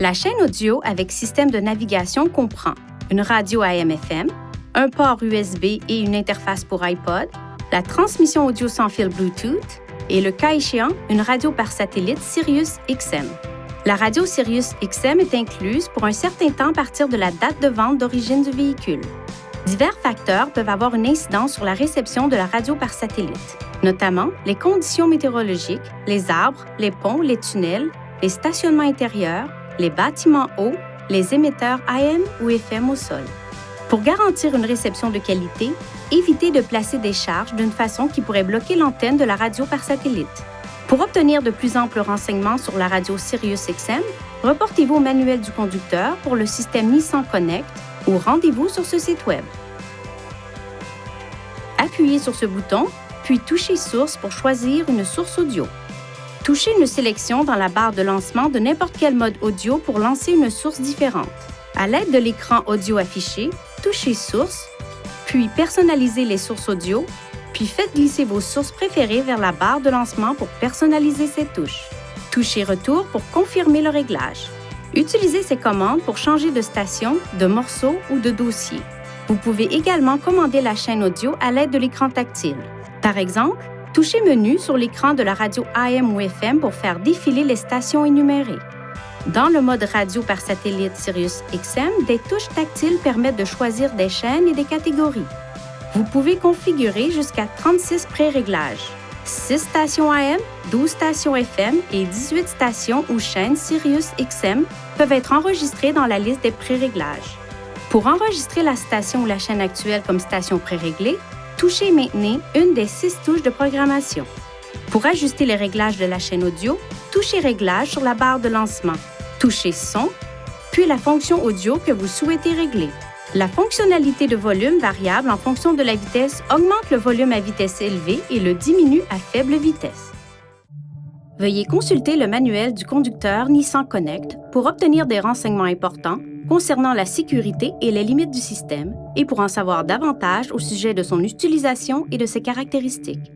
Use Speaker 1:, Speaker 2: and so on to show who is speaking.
Speaker 1: La chaîne audio avec système de navigation comprend une radio AM/FM, un port USB et une interface pour iPod, la transmission audio sans fil Bluetooth et, le cas échéant, une radio par satellite Sirius XM. La radio Sirius XM est incluse pour un certain temps à partir de la date de vente d'origine du véhicule. Divers facteurs peuvent avoir une incidence sur la réception de la radio par satellite, notamment les conditions météorologiques, les arbres, les ponts, les tunnels, les stationnements intérieurs, les bâtiments hauts, les émetteurs AM ou FM au sol. Pour garantir une réception de qualité, évitez de placer des charges d'une façon qui pourrait bloquer l'antenne de la radio par satellite. Pour obtenir de plus amples renseignements sur la radio Sirius XM, reportez-vous au manuel du conducteur pour le système Nissan Connect ou rendez-vous sur ce site Web. Appuyez sur ce bouton, puis touchez Source pour choisir une source audio. Touchez une sélection dans la barre de lancement de n'importe quel mode audio pour lancer une source différente. À l'aide de l'écran audio affiché, touchez Source, puis personnalisez les sources audio, puis faites glisser vos sources préférées vers la barre de lancement pour personnaliser ces touches. Touchez Retour pour confirmer le réglage. Utilisez ces commandes pour changer de station, de morceau ou de dossier. Vous pouvez également commander la chaîne audio à l'aide de l'écran tactile. Par exemple, touchez Menu sur l'écran de la radio AM ou FM pour faire défiler les stations énumérées. Dans le mode radio par satellite Sirius XM, des touches tactiles permettent de choisir des chaînes et des catégories. Vous pouvez configurer jusqu'à 36 pré-réglages. 6 stations AM, 12 stations FM et 18 stations ou chaînes Sirius XM peuvent être enregistrées dans la liste des pré-réglages. Pour enregistrer la station ou la chaîne actuelle comme station pré-réglée, touchez et maintenez une des 6 touches de programmation. Pour ajuster les réglages de la chaîne audio, touchez Réglages sur la barre de lancement. Touchez Son, puis la fonction audio que vous souhaitez régler. La fonctionnalité de volume variable en fonction de la vitesse augmente le volume à vitesse élevée et le diminue à faible vitesse. Veuillez consulter le manuel du conducteur Nissan Connect pour obtenir des renseignements importants concernant la sécurité et les limites du système et pour en savoir davantage au sujet de son utilisation et de ses caractéristiques.